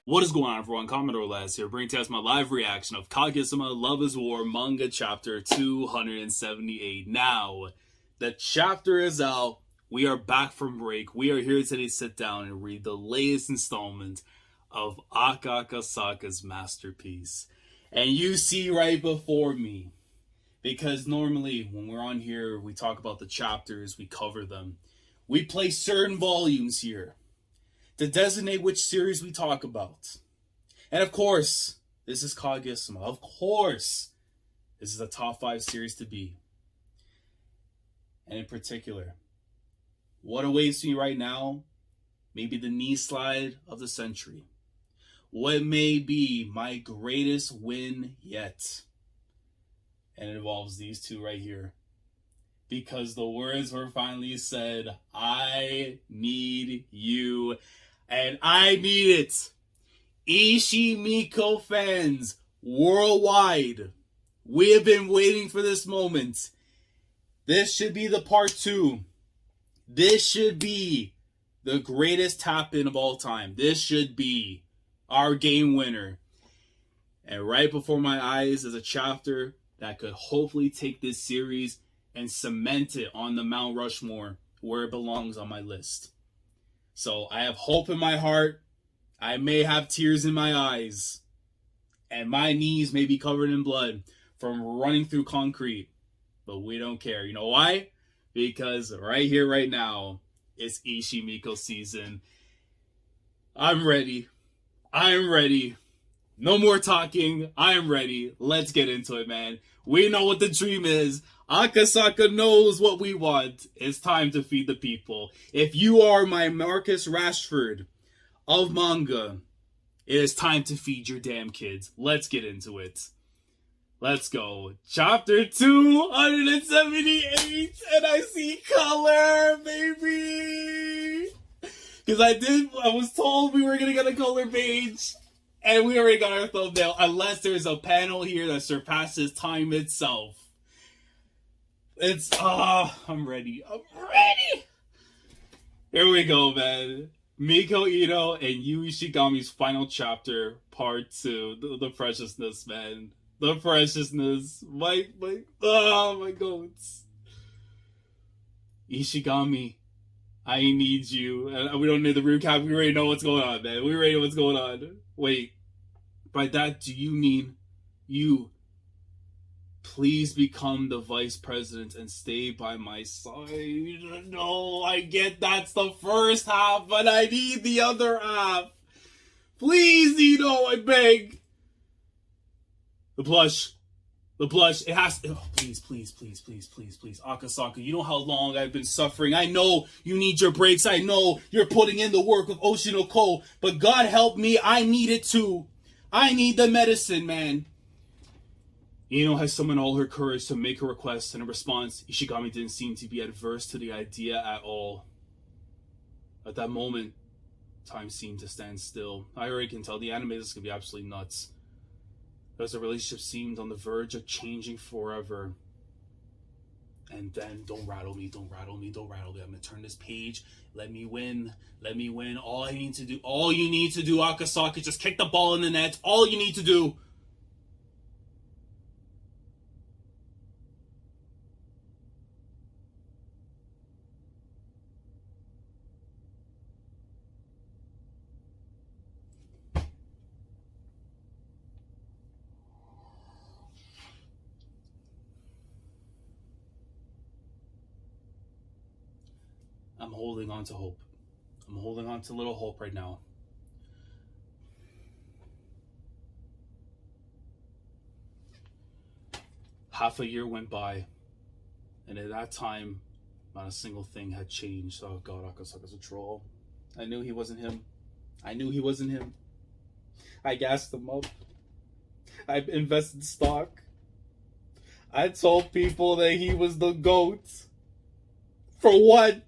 What is going on, everyone? Commodore Last here, bringing to us my live reaction of Kaguya-sama Love is War manga chapter 278. Now, the chapter is out. We are back from break. We are here today to sit down and read the latest installment of Akasaka's masterpiece. And you see right before me, because normally when we're on here, we talk about the chapters, we cover them. We place certain volumes here to designate which series we talk about. And of course, this is Kaguya-sama. Of course, this is a top 5 series to be. And in particular, what awaits me right now may be the knee slide of the century. What may be my greatest win yet. And it involves these two right here. Because the words were finally said, I need you. And I need it. Miko fans worldwide, we have been waiting for this moment. This should be the part 2. This should be the greatest tap-in of all time. This should be our game winner. And right before my eyes is a chapter that could hopefully take this series and cement it on the Mount Rushmore where it belongs on my list. So I have hope in my heart. I may have tears in my eyes. And my knees may be covered in blood from running through concrete. But we don't care. You know why? Because right here, right now, it's Miko season. I'm ready. I'm ready. No more talking. I'm ready. Let's get into it, man. We know what the dream is. Akasaka knows what we want. It's time to feed the people. If you are my Marcus Rashford of manga, it is time to feed your damn kids. Let's get into it. Let's go. Chapter 278, and I see color, baby. Because I was told we were going to get a color page, and we already got our thumbnail, unless there's a panel here that surpasses time itself. I'm ready. I'm ready. Here we go, man. Miko, Iino, and Ishigami's final chapter, part 2. The preciousness, man. The preciousness. My goats. Ishigami, I need you. And we don't need the recap. We already know what's going on, man. We already know what's going on. Wait. By that, do you mean you please become the vice president and stay by my side? No, I get that's the first half, but I need the other half. Please, Iino, I beg. The blush, it has to, please, Akasaka, you know how long I've been suffering. I know you need your breaks. I know you're putting in the work with Oshinoko, but God help me, I need it too. I need the medicine, man. Iino has summoned all her courage to make a request, and in response, Ishigami didn't seem to be adverse to the idea at all. At that moment, time seemed to stand still. I already can tell the animators is going to be absolutely nuts. As the relationship seemed on the verge of changing forever. And then, don't rattle me. I'm going to turn this page. Let me win. All you need to do, Akasaka, just kick the ball in the net. All you need to do. I'm holding on to hope. I'm holding on to little hope right now. Half a year went by, and at that time, not a single thing had changed. Oh God, Akasaka's a troll. I knew he wasn't him. I gassed him up. I invested stock. I told people that he was the GOAT. For what?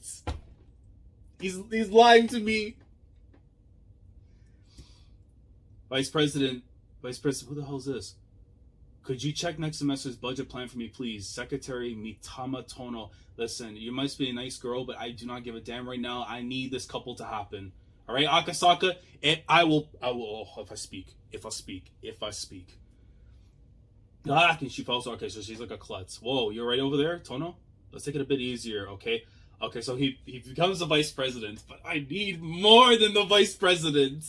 He's lying to me. Vice President, who the hell is this? Could you check next semester's budget plan for me, please? Secretary Mitama Tono. Listen, you must be a nice girl, but I do not give a damn right now. I need this couple to happen. All right, Akasaka, and I will, oh, if I speak. Ah, and she falls. Okay, so she's like a klutz. Whoa, you're right over there, Tono? Let's take it a bit easier, okay? Okay, so he becomes the vice president, but I need more than the vice president.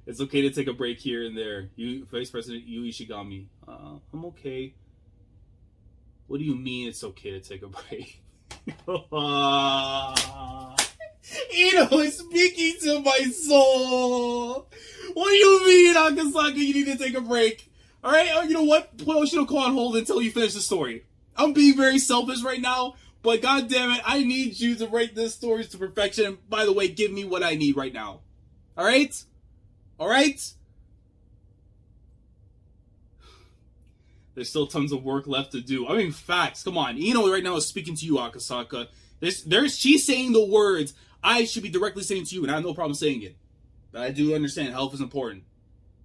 It's okay to take a break here and there. You, Vice President Yu Ishigami. I'm okay. What do you mean it's okay to take a break? Iino is speaking to my soul. What do you mean, Akasaka? You need to take a break. All right, you know what? Well, she'll go on hold until you finish the story. I'm being very selfish right now, but God damn it, I need you to write this story to perfection. And by the way, give me what I need right now. All right? All right? There's still tons of work left to do. I mean, facts. Come on. Iino right now is speaking to you, Akasaka. She's saying the words I should be directly saying to you, and I have no problem saying it. But I do understand health is important.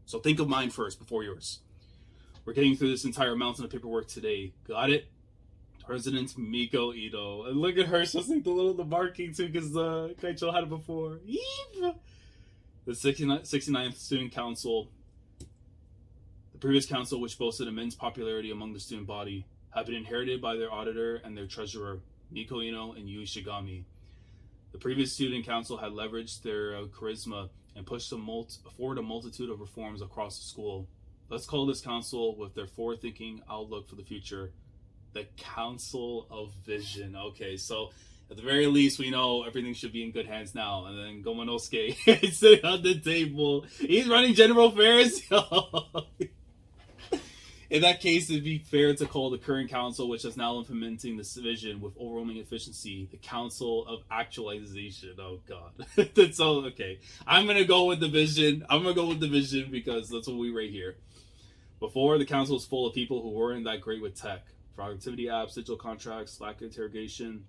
So think of mine first before yours. We're getting through this entire mountain of paperwork today. Got it? President Miko Iino. And look at her. She's like the marking too, because Kaicho had it before. Eve! The 69th Student Council, the previous council, which boasted immense popularity among the student body, had been inherited by their auditor and their treasurer, Miko Iino and Yu Ishigami. The previous student council had leveraged their charisma and pushed forward a multitude of reforms across the school. Let's call this council, with their forward-thinking outlook for the future, the Council of Vision. Okay, so at the very least, we know everything should be in good hands now. And then Gomonosuke is sitting on the table. He's running general affairs. In that case, it'd be fair to call the current council, which is now implementing this vision with overwhelming efficiency, the Council of Actualization. Oh, God. That's all. Okay. I'm going to go with the vision. Because that's what we rate here. Before, the council was full of people who weren't that great with tech. Productivity apps, digital contracts, lack of integration,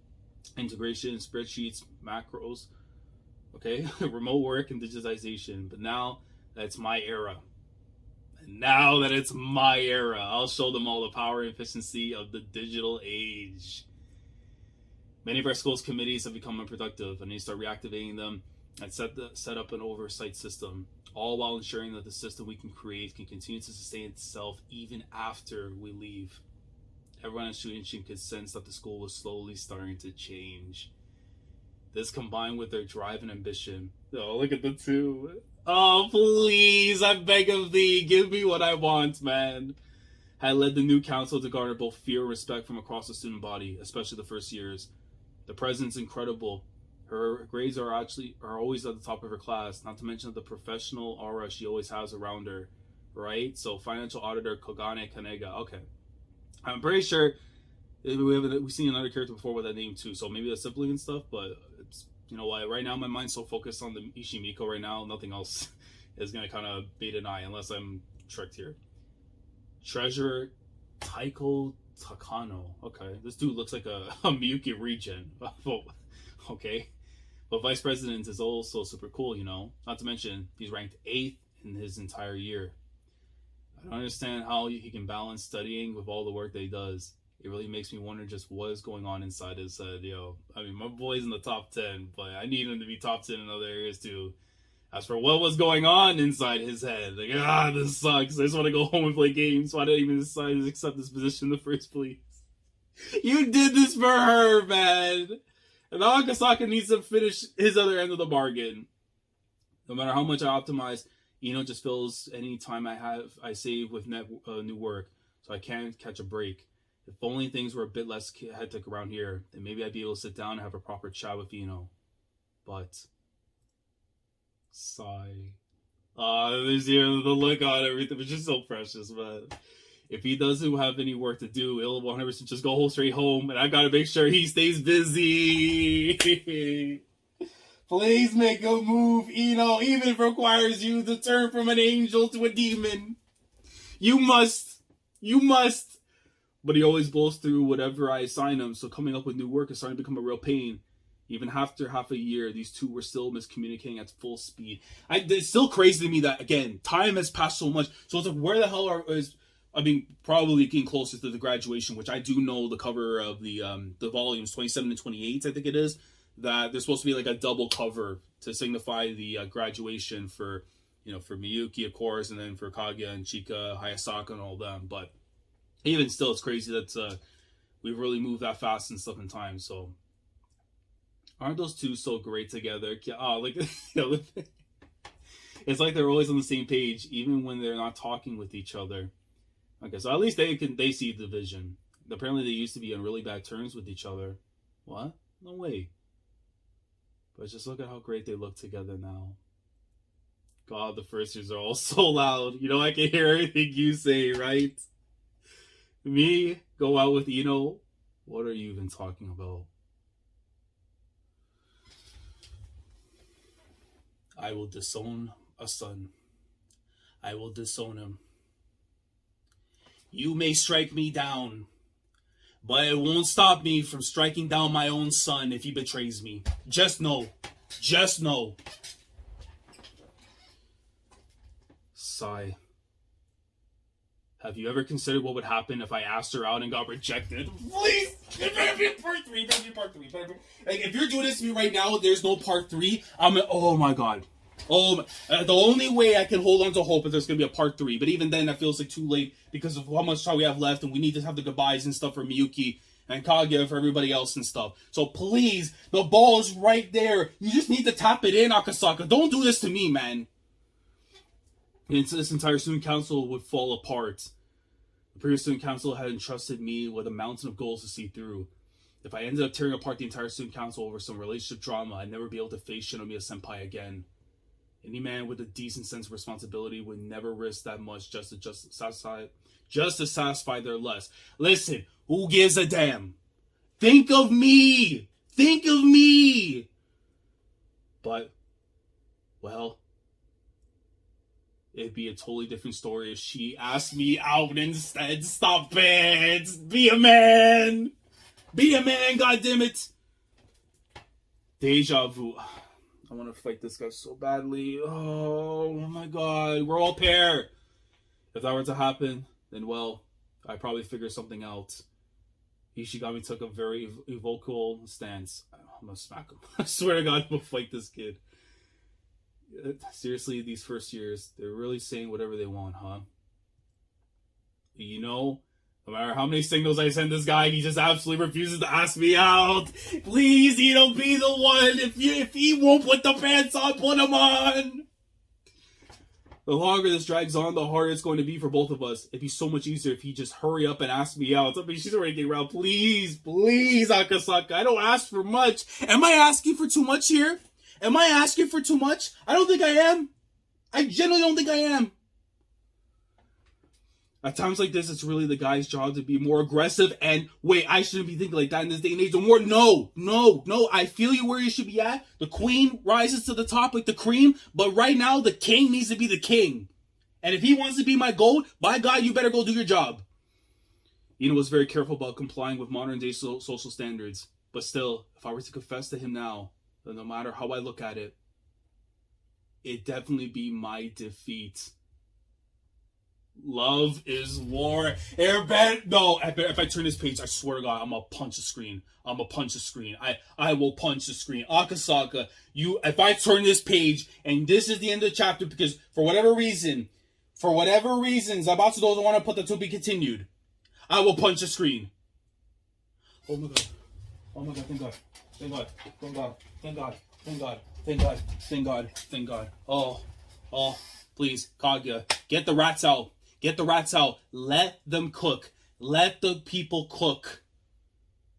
spreadsheets, macros, okay, remote work and digitization. But now that it's my era, I'll show them all the power and efficiency of the digital age. Many of our schools' committees have become unproductive, and they start reactivating them and set up an oversight system, all while ensuring that the system we can create can continue to sustain itself even after we leave. Everyone in Shuinshin could sense that the school was slowly starting to change. This, combined with their drive and ambition. Oh, look at the two. Oh, please, I beg of thee, give me what I want, man. Had led the new council to garner both fear and respect from across the student body, especially the first years. The president's incredible. Her grades are always at the top of her class, not to mention the professional aura she always has around her, right? So, financial auditor Kogane Kanega. Okay. I'm pretty sure we've seen another character before with that name too, so maybe a sibling and stuff, but it's, you know what, right now my mind's so focused on the Ishimiko right now, nothing else is going to kind of bait an eye unless I'm tricked here. Treasurer Taiko Takano. Okay, this dude looks like a Miyuki regen. Okay. But vice president is also super cool, you know. Not to mention, he's ranked 8th in his entire year. I don't understand how he can balance studying with all the work that he does. It really makes me wonder just what is going on inside his head, yo. I mean, my boy's in the top 10, but I need him to be top 10 in other areas too. As for what was going on inside his head, like, this sucks. I just want to go home and play games. Why did I even decide to accept this position in the first place? You did this for her, man. And Akasaka needs to finish his other end of the bargain. No matter how much I optimize, Iino just fills any time I save with new work, so I can't catch a break. If only things were a bit less hectic around here, then maybe I'd be able to sit down and have a proper chat with Iino. But sigh. There's the look on everything, which is so precious, man. If he doesn't have any work to do, he'll 100% just go straight home, and I gotta make sure he stays busy. Please make a move, Iino, even if it requires you to turn from an angel to a demon. You must. But he always blows through whatever I assign him, so coming up with new work is starting to become a real pain. Even after half a year, these two were still miscommunicating at full speed. It's still crazy to me that, again, time has passed so much. So it's like, where the hell probably getting closer to the graduation, which I do know the cover of the volumes, 27 and 28, I think it is. that there's supposed to be like a double cover to signify the graduation for, for Miyuki, of course, and then for Kaguya and Chika, Hayasaka, and all them. But even still, it's crazy that we've really moved that fast and stuff in time. So, aren't those two so great together? Oh, like, it's like they're always on the same page, even when they're not talking with each other. Okay, so at least they see the vision. Apparently, they used to be on really bad terms with each other. What? No way. But just look at how great they look together now. God, the first years are all so loud. I can hear everything you say, right? Me, go out with Iino. What are you even talking about? I will disown a son. I will disown him. You may strike me down, but it won't stop me from striking down my own son if he betrays me. Just know. Just know. Sigh. Have you ever considered what would happen if I asked her out and got rejected? Please! It better be part 3. It better be part 3. Like, if you're doing this to me right now, there's no part 3, oh my god. The only way I can hold on to hope is there's going to be a part 3. But even then, that feels like too late because of how much time we have left. And we need to have the goodbyes and stuff for Miyuki and Kaguya for everybody else and stuff. So please, the ball is right there. You just need to tap it in, Akasaka. Don't do this to me, man. And this entire student council would fall apart. The previous student council had entrusted me with a mountain of goals to see through. If I ended up tearing apart the entire student council over some relationship drama, I'd never be able to face Shinomiya Senpai again. Any man with a decent sense of responsibility would never risk that much just to satisfy their lust. Listen, who gives a damn? Think of me! Think of me! But, well, it'd be a totally different story if she asked me out instead. Stop it! Be a man! Be a man, goddammit! Deja vu. I want to fight this guy so badly. Oh my god, we're all pair. If that were to happen, then well, I'd probably figure something out. Ishigami took a very vocal stance. I'm gonna smack him. I swear to god, I'm gonna fight this kid. Seriously, these first years, they're really saying whatever they want, huh? No matter how many signals I send this guy, he just absolutely refuses to ask me out. Please, don't be the one. If he won't put the pants on, put them on. The longer this drags on, the harder it's going to be for both of us. It'd be so much easier if he just hurry up and ask me out. I mean, she's already getting around. Please, Akasaka. I don't ask for much. Am I asking for too much here? Am I asking for too much? I don't think I am. I genuinely don't think I am. At times like this, it's really the guy's job to be more aggressive and, wait, I shouldn't be thinking like that in this day and age. No, I feel you where you should be at. The queen rises to the top like the cream, but right now, the king needs to be the king. And if he wants to be my gold, by God, you better go do your job. Iino was very careful about complying with modern day social standards. But still, if I were to confess to him now, then no matter how I look at it, it'd definitely be my defeat. Love is war. No, if I turn this page, I swear to God, I'm gonna punch the screen. I will punch the screen. Akasaka, if I turn this page, and this is the end of the chapter, because for whatever reasons, Zabatsu doesn't want to put the to be continued, I will punch the screen. Oh my God, thank God. Oh, please, Kaguya, get the rats out. Let them cook. Let the people cook.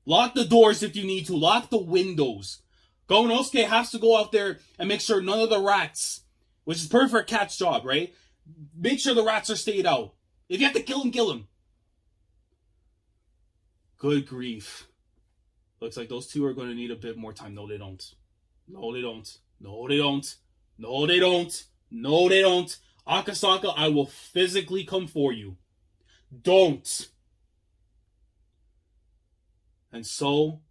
Lock the doors if you need to. Lock the windows. Gonosuke has to go out there and make sure none of the rats, which is perfect for a cat's job, right? Make sure the rats are stayed out. If you have to kill them. Good grief. Looks like those two are going to need a bit more time. No, they don't. Akasaka, I will physically come for you. Don't. And so,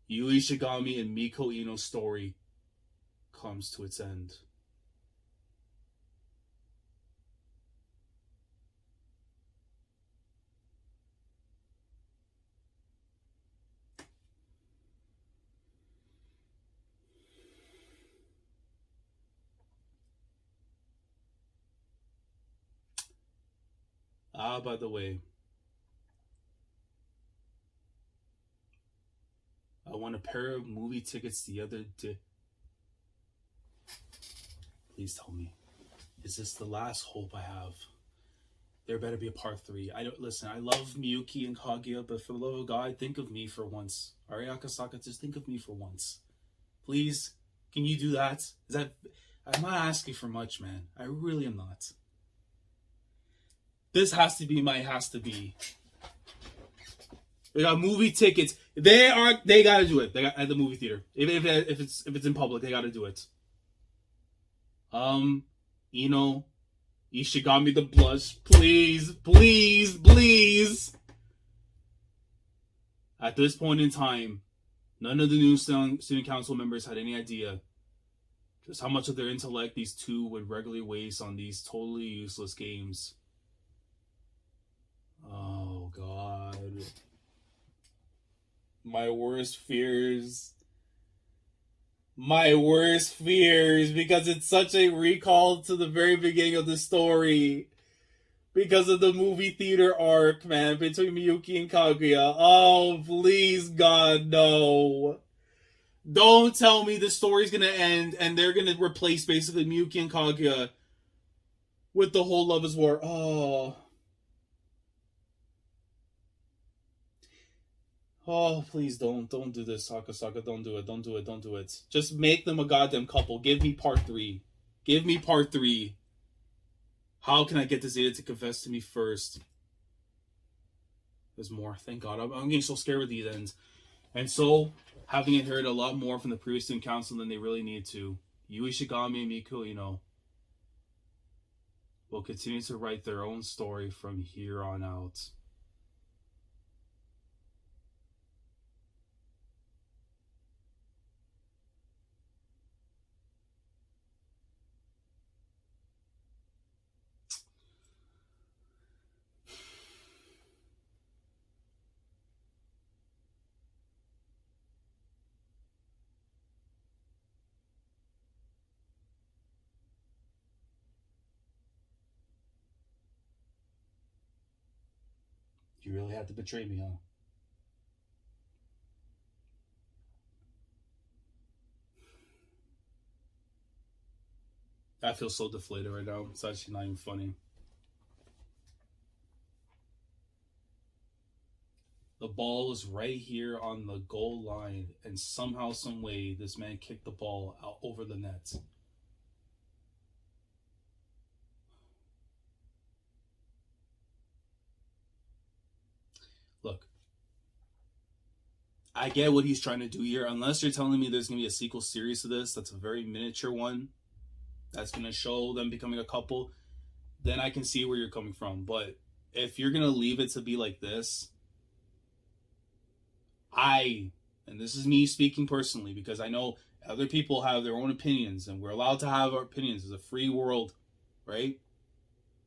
Yu Ishigami and Miko Iino's story comes to its end. By the way, I won a pair of movie tickets the other day. Please tell me, is this the last hope I have? There better be a part 3. I don't listen. I love Miyuki and Kaguya, but for the love of God, think of me for once. Alright, Akasaka, just think of me for once. Please, can you do that? Is that? I'm not asking for much, man. I really am not. This has to be my has to be. They got movie tickets. They gotta do it. They got at the movie theater. If it's in public, they gotta do it. Iino, Ishigami the blush. Please, please, please. At this point in time, none of the new student council members had any idea just how much of their intellect these two would regularly waste on these totally useless games. Oh, God. My worst fears. My worst fears, because it's such a recall to the very beginning of the story. Because of the movie theater arc, man, between Miyuki and Kaguya. Oh, please, God, no. Don't tell me the story's gonna end and they're gonna replace basically Miyuki and Kaguya with the whole Love is War. Oh. Oh, please don't do this, Akasaka. Don't do it. Just make them a goddamn couple. Give me part 3. Give me part 3. How can I get this Zeta to confess to me first? There's more. Thank God. I'm getting so scared with these ends. And so, having inherited a lot more from the previous student council than they really need to, Yu Ishigami and Miko Iino will continue to write their own story from here on out. You really had to betray me, huh? I feel so deflated right now. It's actually not even funny. The ball was right here on the goal line, and somehow, some way, this man kicked the ball out over the net. Look, I get what he's trying to do here. Unless you're telling me there's going to be a sequel series to this, that's a very miniature one, that's going to show them becoming a couple, then I can see where you're coming from. But if you're going to leave it to be like this, and this is me speaking personally, because I know other people have their own opinions, and we're allowed to have our opinions. It's a free world, right?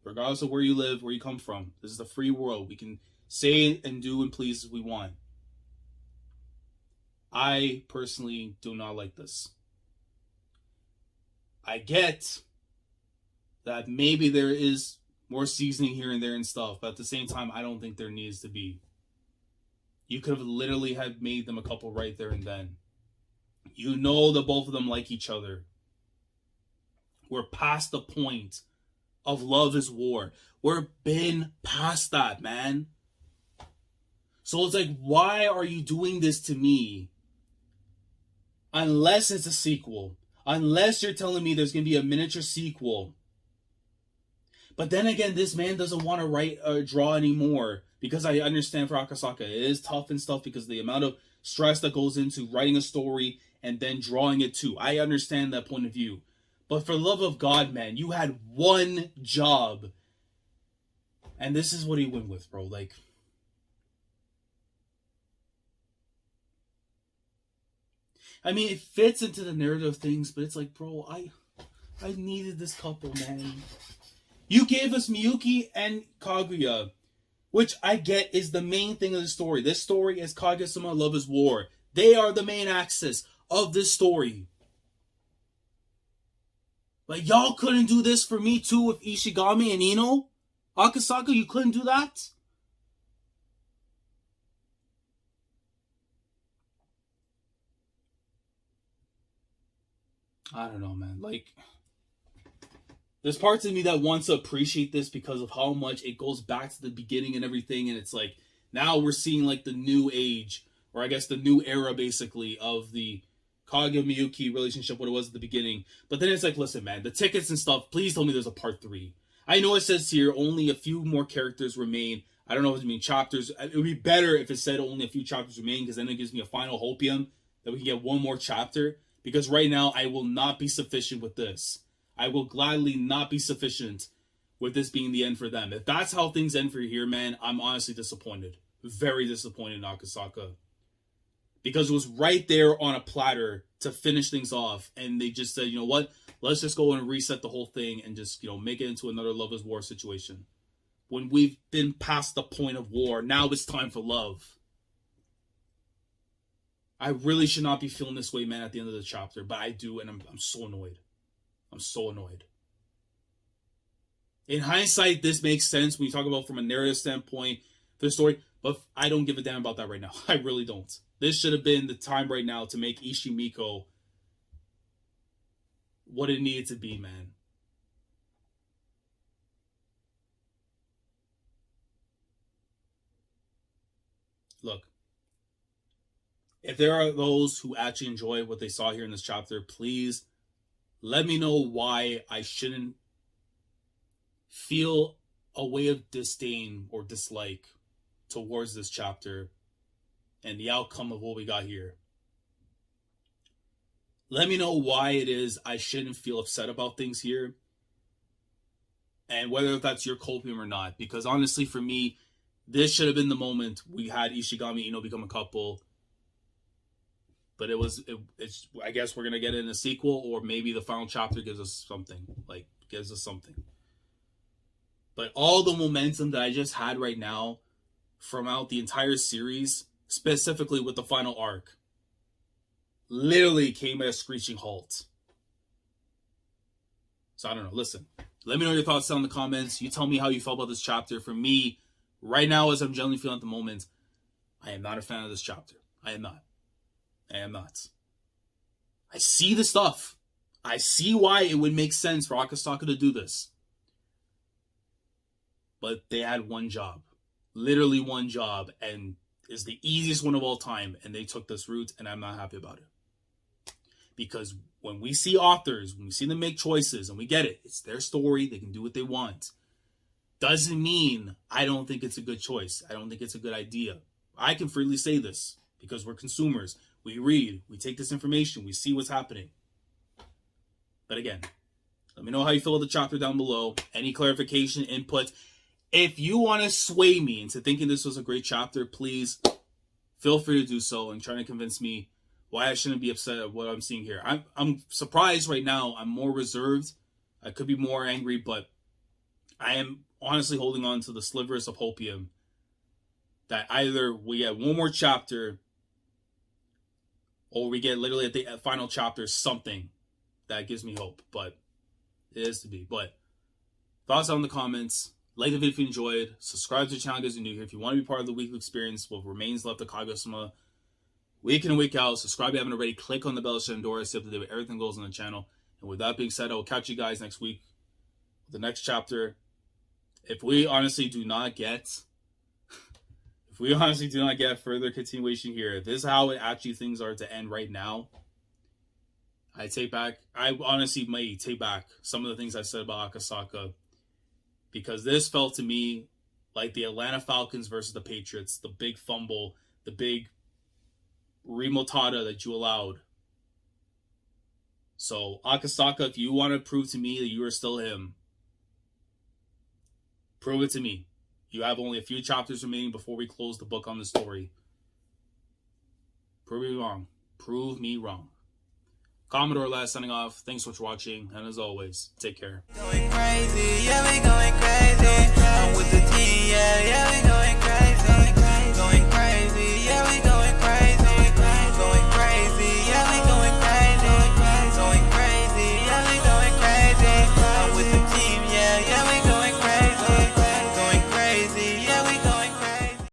Regardless of where you live, where you come from. This is a free world. We can say and do and please as we want. I personally do not like this. I get that maybe there is more seasoning here and there and stuff, but at the same time, I don't think there needs to be. You could have literally have made them a couple right there and then. You know that both of them like each other. We're past the point of love is war. We're been past that, man. So it's like, why are you doing this to me? Unless it's a sequel. Unless you're telling me there's going to be a miniature sequel. But then again, this man doesn't want to write or draw anymore. Because I understand for Akasaka, it is tough and stuff because of the amount of stress that goes into writing a story and then drawing it too. I understand that point of view. But for the love of God, man, you had one job. And this is what he went with, bro. Like, I mean, it fits into the narrative of things, but it's like, bro, I needed this couple, man. You gave us Miyuki and Kaguya, which I get is the main thing of the story. This story is Kaguya-sama, Love is War. They are the main axis of this story. Like, y'all couldn't do this for me too with Ishigami and Iino? Akasaka, you couldn't do that? I don't know, man. Like, there's parts of me that wants to appreciate this because of how much it goes back to the beginning and everything, and it's like, now we're seeing, like, the new age, or I guess the new era, basically, of the Kaguya-Miyuki relationship, what it was at the beginning. But then it's like, listen, man, the tickets and stuff, please tell me there's a part 3. I know it says here only a few more characters remain. I don't know if it means chapters. It would be better if it said only a few chapters remain, because then it gives me a final hopium that we can get one more chapter. Because right now, I will not be sufficient with this. I will gladly not be sufficient with this being the end for them. If that's how things end for here, man, I'm honestly disappointed. Very disappointed in Akasaka. Because it was right there on a platter to finish things off. And they just said, you know what? Let's just go and reset the whole thing and just, make it into another love is war situation. When we've been past the point of war, now it's time for love. I really should not be feeling this way, man, at the end of the chapter. But I do, and I'm so annoyed. I'm so annoyed. In hindsight, this makes sense when you talk about from a narrative standpoint, the story. But I don't give a damn about that right now. I really don't. This should have been the time right now to make Ishimiko what it needed to be, man. Look, if there are those who actually enjoy what they saw here in this chapter, please let me know why I shouldn't feel a way of disdain or dislike towards this chapter and the outcome of what we got here. Let me know why it is I shouldn't feel upset about things here, and whether that's your copium or not. Because honestly, for me, this should have been the moment we had Ishigami and Iino become a couple. But it's I guess we're going to get it in a sequel, or maybe the final chapter gives us something. But all the momentum that I just had right now from out the entire series, specifically with the final arc, literally came at a screeching halt. So I don't know. Listen, let me know your thoughts down in the comments. You tell me how you felt about this chapter. For me, right now, as I'm generally feeling at the moment, I am not a fan of this chapter. I am not. I see the stuff. I see why it would make sense for Akasaka to do this. But they had one job. Literally one job. And it's the easiest one of all time. And they took this route, and I'm not happy about it. Because when we see authors, when we see them make choices, and we get it, it's their story, they can do what they want. Doesn't mean I don't think it's a good choice. I don't think it's a good idea. I can freely say this because we're consumers. We read, we take this information, we see what's happening. But again, let me know how you feel about the chapter down below. Any clarification, input. If you want to sway me into thinking this was a great chapter, please feel free to do so and try to convince me why I shouldn't be upset at what I'm seeing here. I'm surprised right now. I'm more reserved. I could be more angry, but I am honestly holding on to the slivers of hopium that either we get one more chapter or we get literally at the final chapter something that gives me hope. But it is to be. But thoughts down in the comments. Like the video if you enjoyed. Subscribe to the channel if you're new here. If you want to be part of the weekly experience, what remains left of Kaguya-sama, week in and week out. Subscribe if you haven't already. Click on the bell to endorse. Stay up to date with everything goes on the channel. And with that being said, I will catch you guys next week with the next chapter. If we honestly do not get further continuation here, this is how it actually things are to end right now. I honestly may take back some of the things I said about Akasaka, because this felt to me like the Atlanta Falcons versus the Patriots, the big fumble, the big remontada that you allowed. So Akasaka, if you want to prove to me that you are still him, prove it to me. You have only a few chapters remaining before we close the book on the story. Prove me wrong. Prove me wrong. Commodore last signing off. Thanks so much for watching. And as always, take care. Going crazy, yeah, we going crazy. I'm with the team, yeah, we going